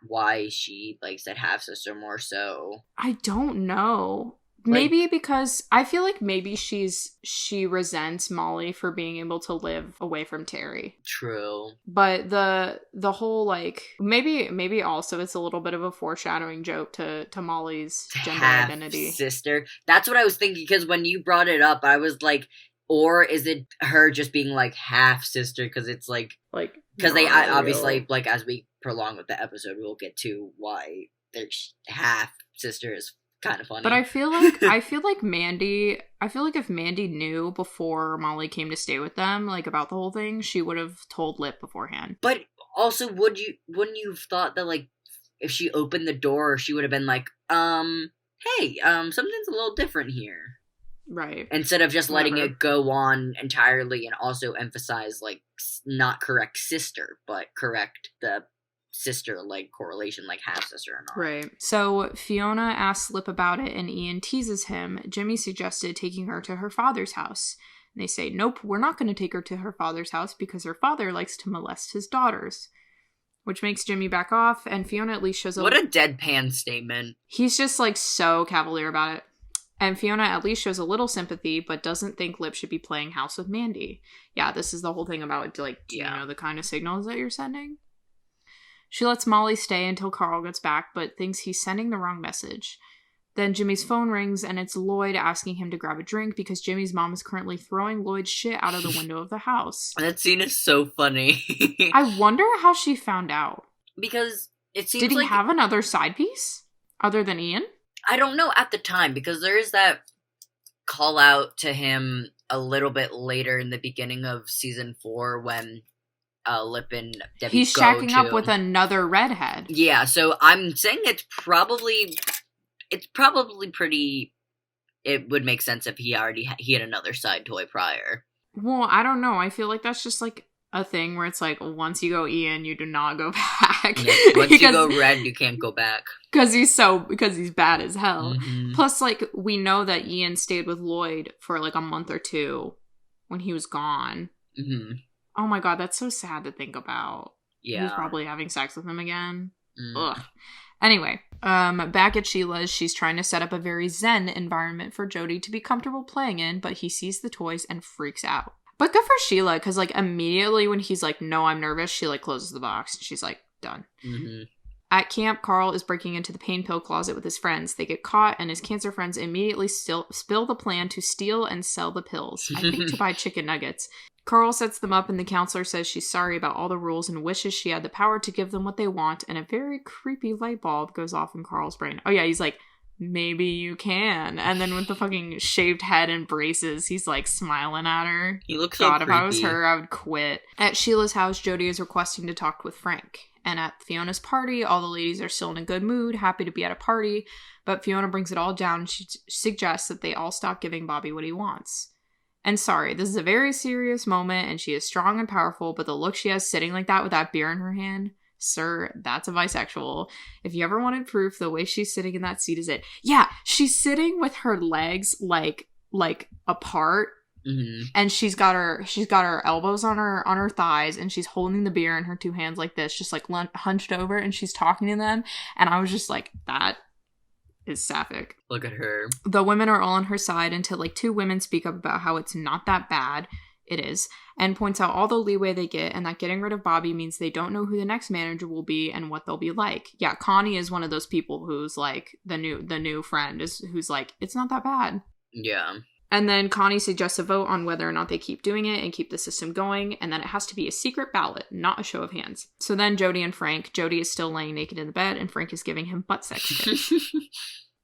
why she, like, said half-sister more so. I don't know. Like, maybe because I feel like maybe she resents Molly for being able to live away from Terry. True. But the whole, like, maybe also it's a little bit of a foreshadowing joke to Molly's gender identity. Sister. That's what I was thinking, because when you brought it up, I was like, or is it her just being, like, half-sister? Because it's, like... Because they obviously, like, as we prolong with the episode, we'll get to why their half-sister is kind of funny. But I feel like if Mandy knew before Molly came to stay with them, like, about the whole thing, she would have told Lip beforehand. But also, wouldn't you have thought that, like, if she opened the door, she would have been like, hey, something's a little different here. Right. Instead of just letting it go on entirely and also emphasize, like, not correct sister, but correct the sister, like, correlation, like half-sister or not. Right. So Fiona asks Lip about it and Ian teases him. Jimmy suggested taking her to her father's house. And they say, nope, we're not going to take her to her father's house because her father likes to molest his daughters. Which makes Jimmy back off, and Fiona at least shows What a deadpan statement. He's just, like, so cavalier about it. And Fiona at least shows a little sympathy, but doesn't think Lip should be playing house with Mandy. Yeah, this is the whole thing about, like, do you know the kind of signals that you're sending? She lets Molly stay until Carl gets back, but thinks he's sending the wrong message. Then Jimmy's phone rings, and it's Lloyd asking him to grab a drink because Jimmy's mom is currently throwing Lloyd's shit out of the window of the house. That scene is so funny. I wonder how she found out. Because it seems Did he have another side piece? Other than Ian? I don't know at the time, because there is that call out to him a little bit later in the beginning of season 4 when Lip and Debbie He's shacking up with another redhead. Yeah, so I'm saying it's probably pretty... It would make sense if he had another side toy prior. Well, I don't know. I feel like that's just, like, a thing where it's like, once you go Ian, you do not go back. Yeah, once you go red, you can't go back. Because he's bad as hell. Mm-hmm. Plus, like, we know that Ian stayed with Lloyd for, like, a month or two when he was gone. Mm-hmm. Oh my god, that's so sad to think about. Yeah. He's probably having sex with him again. Ugh. Anyway, back at Sheila's, she's trying to set up a very zen environment for Jody to be comfortable playing in, but he sees the toys and freaks out. But good for Sheila, because, like, immediately when he's like, no, I'm nervous, she, like, closes the box. And she's like, done. Mm-hmm. At camp, Carl is breaking into the pain pill closet with his friends. They get caught, and his cancer friends immediately spill the plan to steal and sell the pills. I think to buy chicken nuggets. Carl sets them up, and the counselor says she's sorry about all the rules and wishes she had the power to give them what they want, and a very creepy light bulb goes off in Carl's brain. Oh yeah, he's like, maybe you can. And then with the fucking shaved head and braces, he's like smiling at her. He looks so creepy. If I was her, I would quit. At Sheila's house, Jody is requesting to talk with Frank. And at Fiona's party, all the ladies are still in a good mood, happy to be at a party. But Fiona brings it all down and she suggests that they all stop giving Bobby what he wants. And sorry, this is a very serious moment and she is strong and powerful, but the look she has sitting like that with that beer in her hand, sir, that's a bisexual. If you ever wanted proof, the way she's sitting in that seat is it. Yeah, she's sitting with her legs like apart. Mm-hmm. And she's got her elbows on her thighs, and she's holding the beer in her two hands like this, just like hunched over, and she's talking to them. And I was just like, that is sapphic. Look at her. The women are all on her side until like two women speak up about how it's not that bad. It is, and points out all the leeway they get, and that getting rid of Bobby means they don't know who the next manager will be and what they'll be like. Yeah, Connie is one of those people who's like the new friend who's like, it's not that bad. Yeah. And then Connie suggests a vote on whether or not they keep doing it and keep the system going, and then it has to be a secret ballot, not a show of hands. So then Jody and Frank. Jody is still laying naked in the bed, and Frank is giving him butt sex tips.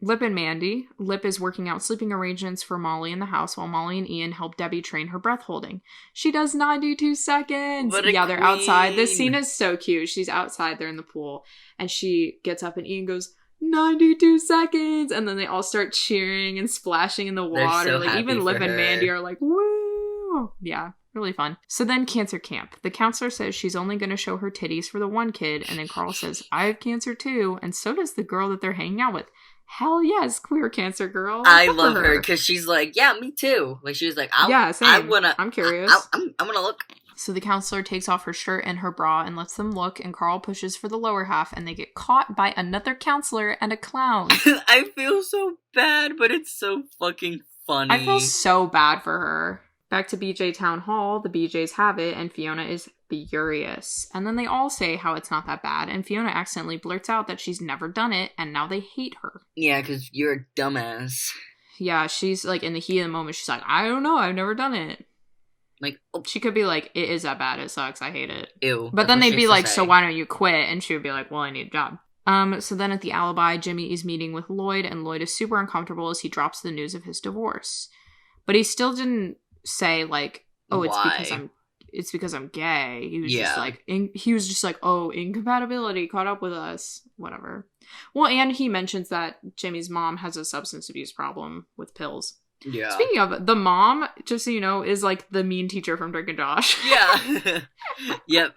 Lip and Mandy. Lip is working out sleeping arrangements for Molly in the house while Molly and Ian help Debbie train her breath holding. She does 92 seconds. Yeah, they're outside. This scene is so cute. She's outside. They're in the pool. And she gets up and Ian goes, 92 seconds. And then they all start cheering and splashing in the water. So like even Lip and her. Mandy are like, woo. Yeah. Really fun. So then cancer camp. The counselor says she's only going to show her titties for the one kid. And then Carl says, I have cancer too. And so does the girl that they're hanging out with. Hell yes, queer cancer girl. I love her because she's like, yeah, me too. Like, she was like, I'm curious. I'm gonna look. So the counselor takes off her shirt and her bra and lets them look, and Carl pushes for the lower half, and they get caught by another counselor and a clown. I feel so bad, but it's so fucking funny. I feel so bad for her. Back to BJ Town Hall, the BJs have it, and Fiona is furious. And then they all say how it's not that bad, and Fiona accidentally blurts out that she's never done it, and now they hate her. Yeah, because you're a dumbass. Yeah, she's like, in the heat of the moment, she's like, I don't know, I've never done it. Like, oh. She could be like, it is that bad, it sucks, I hate it. Ew. But then they'd be like, so why don't you quit? And she would be like, well, I need a job. So then at the alibi, Jimmy is meeting with Lloyd, and Lloyd is super uncomfortable as he drops the news of his divorce. But he still didn't say like, oh, it's because I'm gay. He was just like, oh, incompatibility caught up with us, whatever. Well, and he mentions that Jimmy's mom has a substance abuse problem with pills. Yeah. Speaking of, the mom, just so you know, is like the mean teacher from Drake and Josh. Yeah. Yep.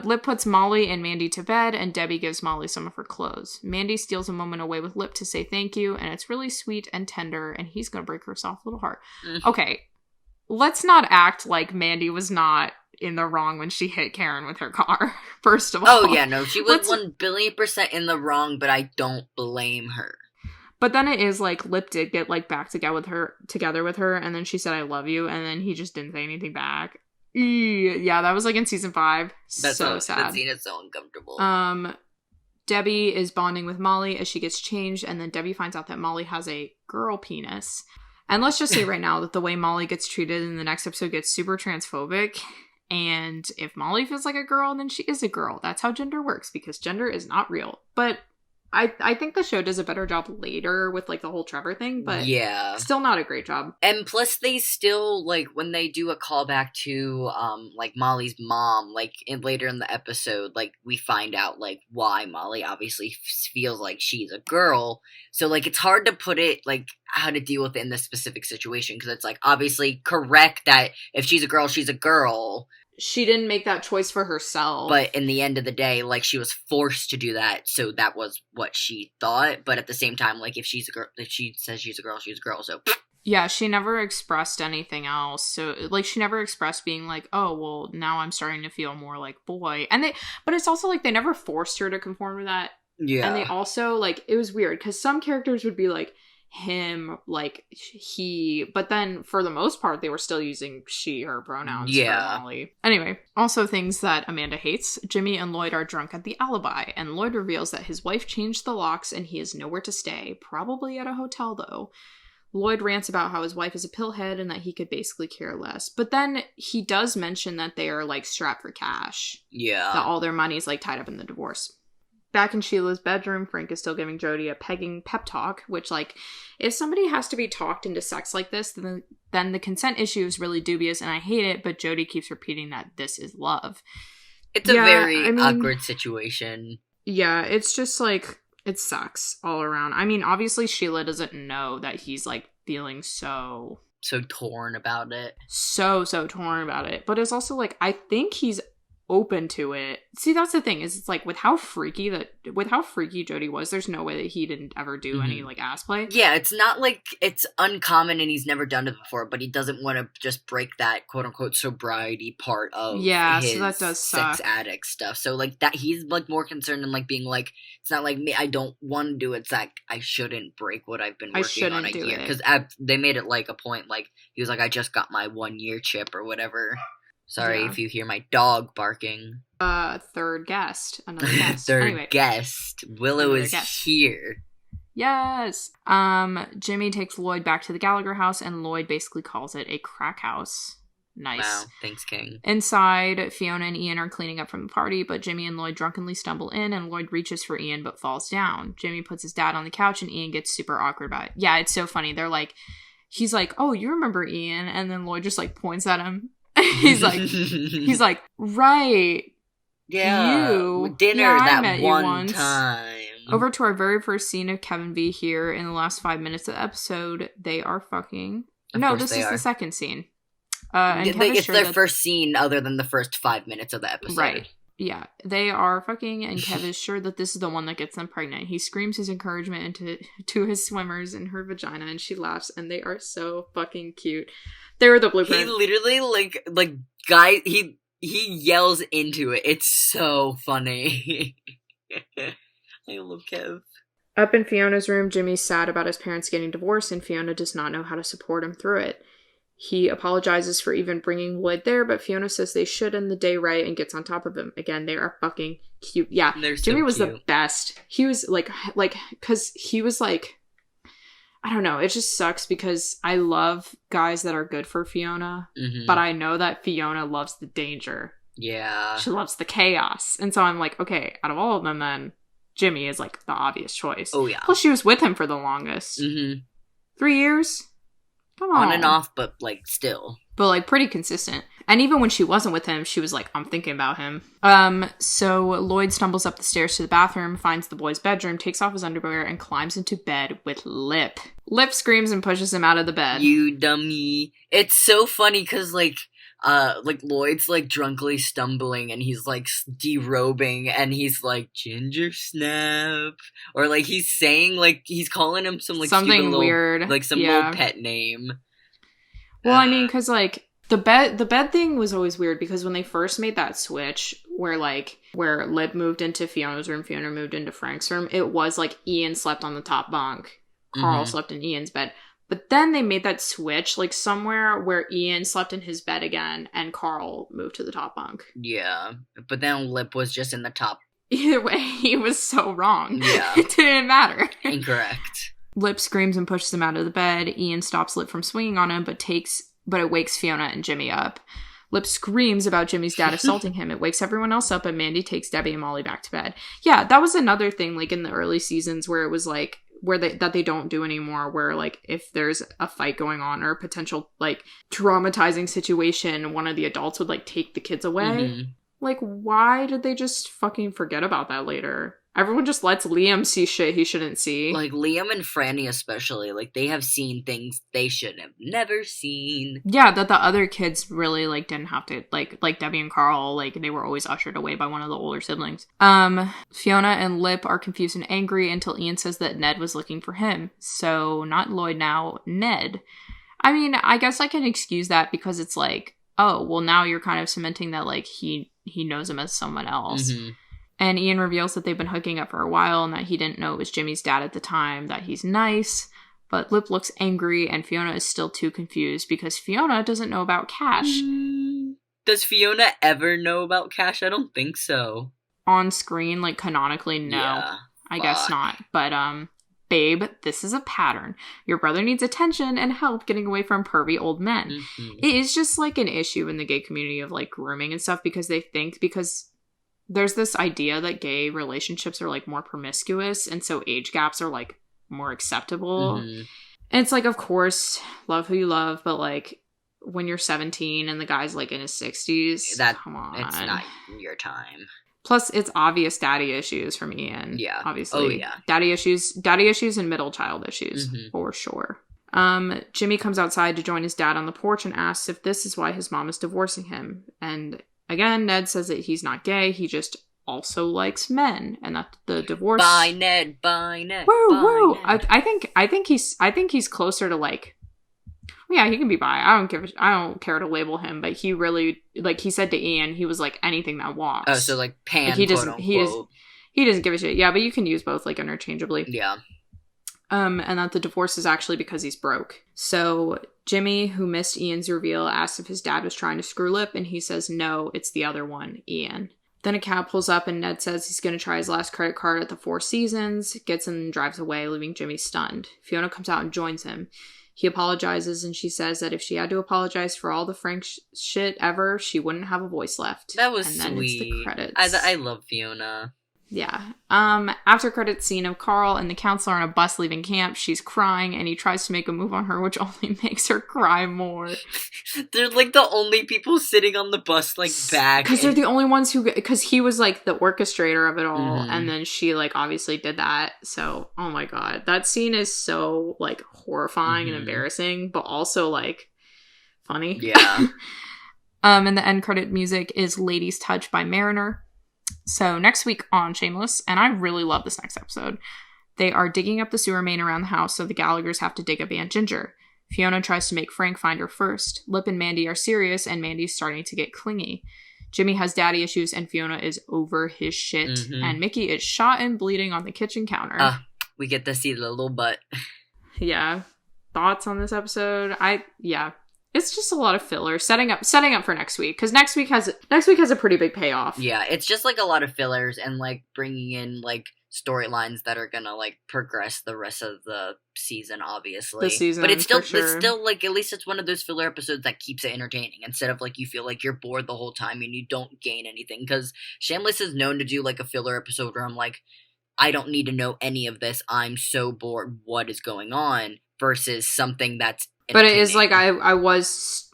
Lip puts Molly and Mandy to bed, and Debbie gives Molly some of her clothes. Mandy steals a moment away with Lip to say thank you, and it's really sweet and tender, and he's gonna break her soft little heart. Okay, let's not act like Mandy was not in the wrong when she hit Karen with her car, first of all. Oh, yeah, no, she was 1,000,000,000% in the wrong, but I don't blame her. But then it is like, Lip did get like back together with her, and then she said, I love you, and then he just didn't say anything back. Yeah, that was like in season 5. That's so sad. That scene is so uncomfortable. Debbie is bonding with Molly as she gets changed, and then Debbie finds out that Molly has a girl penis. And let's just say right now that the way Molly gets treated in the next episode gets super transphobic. And if Molly feels like a girl, then she is a girl. That's how gender works, because gender is not real. But I think the show does a better job later with like the whole Trevor thing, but yeah, still not a great job. And plus they still, like, when they do a callback to like Molly's mom, like later in the episode, like we find out like why Molly obviously feels like she's a girl. So like it's hard to put it like how to deal with it in this specific situation, because it's like obviously correct that if she's a girl, she's a girl. She didn't make that choice for herself. But in the end of the day, like, she was forced to do that, so that was what she thought. But at the same time, like, if she's a girl, if she says she's a girl, she's a girl, so... Yeah, she never expressed anything else. So, like, she never expressed being like, oh, well, now I'm starting to feel more like boy. But it's also, like, they never forced her to conform to that. Yeah. And they also, like, it was weird, because some characters would be like, him, like, he, but then for the most part they were still using she, her pronouns for Molly. Anyway, also things that Amanda hates. Jimmy and Lloyd are drunk at the alibi, and Lloyd reveals that his wife changed the locks and he is nowhere to stay, probably at a hotel though. Lloyd rants about how his wife is a pillhead and that he could basically care less, but then he does mention that they are like strapped for cash. Yeah, that all their money is like tied up in the divorce. Back in Sheila's bedroom, Frank is still giving Jody a pegging pep talk, which, like, if somebody has to be talked into sex like this, then the consent issue is really dubious, and I hate it, but Jody keeps repeating that this is love. It's a very awkward situation. Yeah, it's just, like, it sucks all around. I mean, obviously Sheila doesn't know that he's, like, feeling so torn about it. So torn about it. But it's also, like, I think he's open to it. See, that's the thing, is it's like with how freaky Jody was, there's no way that he didn't ever do any like ass play. Yeah, it's not like it's uncommon and he's never done it before, but he doesn't want to just break that quote unquote sobriety part of his so that does suck. Sex addict stuff. So like that, he's like more concerned in like being like, it's not like me, I don't want to do it, it's like I shouldn't break what I've been working on a year, because they made it like a point, like he was like, I just got my 1-year chip or whatever. Sorry if you hear my dog barking. Third guest. Another guest. Guest. Willow is here. Yes. Jimmy takes Lloyd back to the Gallagher house, and Lloyd basically calls it a crack house. Nice. Wow. Thanks, King. Inside, Fiona and Ian are cleaning up from the party, but Jimmy and Lloyd drunkenly stumble in, and Lloyd reaches for Ian but falls down. Jimmy puts his dad on the couch, and Ian gets super awkward about it. Yeah, it's so funny. They're like, he's like, oh, you remember Ian? And then Lloyd just like points at him. he's like, right. Yeah. You. Dinner that one time. Over to our very first scene of Kevin V here. In the last 5 minutes of the episode, they are fucking. No, this is the second scene. And it's their first scene other than the first 5 minutes of the episode. Right. Yeah, they are fucking, and Kev is sure that this is the one that gets them pregnant. He screams his encouragement to his swimmers in her vagina, and she laughs, and they are so fucking cute. They're the blueprint. He literally, guy, he yells into it. It's so funny. I love Kev. Up in Fiona's room, Jimmy's sad about his parents getting divorced, and Fiona does not know how to support him through it. He apologizes for even bringing Lloyd there, but Fiona says they should end the day right and gets on top of him. Again, they are fucking cute. Yeah, Jimmy was the best. He was because he was like, I don't know. It just sucks because I love guys that are good for Fiona, but I know that Fiona loves the danger. Yeah. She loves the chaos. And so I'm like, okay, out of all of them, then Jimmy is like the obvious choice. Oh, yeah. Plus, she was with him for the longest. 3 years? Come on and off, but still. But pretty consistent. And even when she wasn't with him, she was like, I'm thinking about him. So Lloyd stumbles up the stairs to the bathroom, finds the boys' bedroom, takes off his underwear, and climbs into bed with Lip. Lip screams and pushes him out of the bed. You dummy. It's so funny because, Lloyd's, drunkenly stumbling, and he's, derobing, and he's like, ginger snap. Or, he's saying, he's calling him some, something stupid weird. Little pet name. Well, I mean, because, the bed thing was always weird, because when they first made that switch, where Lip moved into Fiona's room, Fiona moved into Frank's room, it was, Ian slept on the top bunk. Carl slept in Ian's bed. But then they made that switch, somewhere where Ian slept in his bed again, and Carl moved to the top bunk. Yeah, but then Lip was just in the top. Either way, he was so wrong. Yeah. It didn't matter. Incorrect. Lip screams and pushes him out of the bed. Ian stops Lip from swinging on him, but it wakes Fiona and Jimmy up. Lip screams about Jimmy's dad assaulting him. It wakes everyone else up, and Mandy takes Debbie and Molly back to bed. Yeah, that was another thing, in the early seasons where it was that they don't do anymore, where if there's a fight going on or a potential traumatizing situation, one of the adults would take the kids away. Why did they just fucking forget about that later? Everyone just lets Liam see shit he shouldn't see. Liam and Franny especially, they have seen things they should have never seen. Yeah, that the other kids really, didn't have to, like Debbie and Carl, they were always ushered away by one of the older siblings. Fiona and Lip are confused and angry until Ian says that Ned was looking for him. So, not Lloyd now, Ned. I mean, I guess I can excuse that because it's oh, well, now you're kind of cementing that, he knows him as someone else. And Ian reveals that they've been hooking up for a while and that he didn't know it was Jimmy's dad at the time, that he's nice. But Lip looks angry and Fiona is still too confused because Fiona doesn't know about Cash. Does Fiona ever know about Cash? I don't think so. On screen, canonically, no. Yeah, I guess not. But, babe, this is a pattern. Your brother needs attention and help getting away from pervy old men. It is just, an issue in the gay community of, grooming and stuff because they think because there's this idea that gay relationships are more promiscuous and so age gaps are more acceptable. And it's of course, love who you love, but when you're 17 and the guy's in his 60s, come on. It's not your time. Plus it's obvious daddy issues from Ian. Yeah. Obviously. Oh yeah. Daddy issues and middle child issues for sure. Jimmy comes outside to join his dad on the porch and asks if this is why his mom is divorcing him. And again, Ned says that he's not gay, he just also likes men, and that the divorce. Bye, Ned. Bye, Ned. Woo, bye, woo. Ned. I think he's closer to yeah, he can be bi. I don't care to label him, but he really he said to Ian, he was anything that walks. Oh, so pan. He doesn't give a shit. Yeah, but you can use both interchangeably. Yeah. And that the divorce is actually because he's broke. So Jimmy, who missed Ian's reveal, asks if his dad was trying to screw Lip, and he says no, it's the other one, Ian. Then a cab pulls up and Ned says he's going to try his last credit card at the Four Seasons, gets in and drives away, leaving Jimmy stunned. Fiona comes out and joins him. He apologizes and she says that if she had to apologize for all the Frank shit ever, she wouldn't have a voice left. That was and then sweet. It's the credits. I love Fiona. Yeah. After credits scene of Carl and the counselor on a bus leaving camp, she's crying and he tries to make a move on her, which only makes her cry more. They're the only people sitting on the bus back. Because they're the only ones because he was the orchestrator of it all. And then she obviously did that. So, oh my God. That scene is so horrifying and embarrassing, but also funny. Yeah. And the end credit music is Lady's Touch by Mariner. So next week on Shameless, and I really love this next episode, they are digging up the sewer main around the house, so the Gallaghers have to dig up Aunt Ginger. Fiona tries to make Frank find her first. Lip and Mandy are serious, and Mandy's starting to get clingy. Jimmy has daddy issues, and Fiona is over his shit. Mm-hmm. And Mickey is shot and bleeding on the kitchen counter. We get to see the little butt. Yeah. Thoughts on this episode? It's just a lot of filler, setting up for next week, because next week has a pretty big payoff. Yeah, it's just like a lot of fillers and like bringing in like storylines that are gonna like progress the rest of the season, obviously. But it's still like, at least it's one of those filler episodes that keeps it entertaining instead of like you feel like you're bored the whole time and you don't gain anything. Because Shameless is known to do like a filler episode where I'm like, I don't need to know any of this. I'm so bored. What is going on? Versus something that's But it is like I was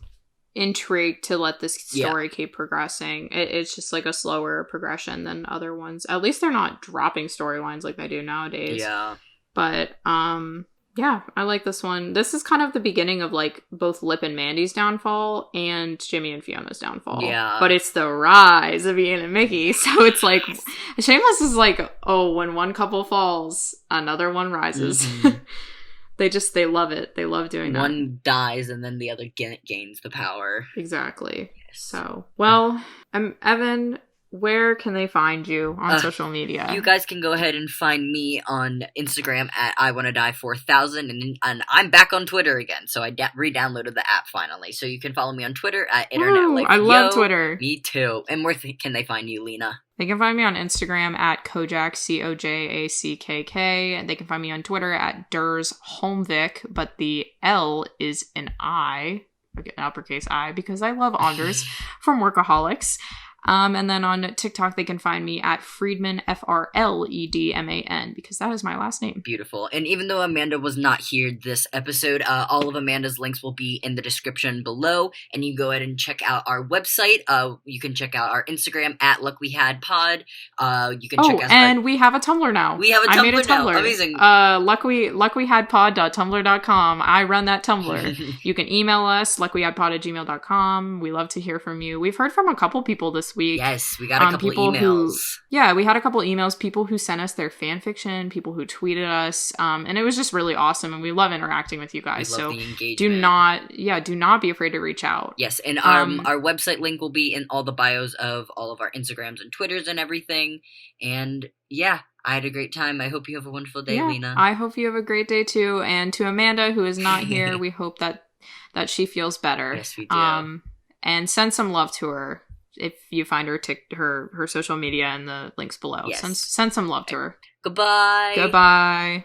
intrigued to let this story keep progressing. It's just like a slower progression than other ones. At least they're not dropping storylines like they do nowadays. Yeah. But yeah, I like this one. This is kind of the beginning of like both Lip and Mandy's downfall and Jimmy and Fiona's downfall. Yeah. But it's the rise of Ian and Mickey. So it's like Shameless is like, oh, when one couple falls, another one rises. Mm-hmm. They love it. They love doing that. One dies and then the other gains the power. Exactly. Yes. So, well, Evan, where can they find you on social media? You guys can go ahead and find me on Instagram at IWannaDie4000, and I'm back on Twitter again, so I re-downloaded the app finally. So you can follow me on Twitter at InternetLifeYo. I love Twitter. Me too. And where can they find you, Lena? They can find me on Instagram at Kojak, COJACKK. They can find me on Twitter at DursHolmvik, but the L is an I, an uppercase I, because I love Anders from Workaholics. And then on TikTok, they can find me at Friedman, FRLEDMAN, because that is my last name. Beautiful. And even though Amanda was not here this episode, all of Amanda's links will be in the description below. And you can go ahead and check out our website. You can check out our Instagram at luckwehadpod. You can check out we have a Tumblr now. We have a Tumblr, I made a Tumblr now. Amazing. luckwehadpod.tumblr.com. I run that Tumblr. You can email us, luckwehadpod@gmail.com. We love to hear from you. We've heard from a couple people this week. Yes, we got a couple emails. We had a couple emails, people who sent us their fan fiction, people who tweeted us, and it was just really awesome, and we love interacting with you guys. So do not be afraid to reach out. Yes, and our website link will be in all the bios of all of our Instagrams and Twitters and everything. And yeah, I had a great time. I hope you have a wonderful day, Lena. I hope you have a great day too. And to Amanda, who is not here, we hope that she feels better. Yes, we do. And send some love to her. If you find her social media and the links below. Yes. Send some love to her. Goodbye. Goodbye.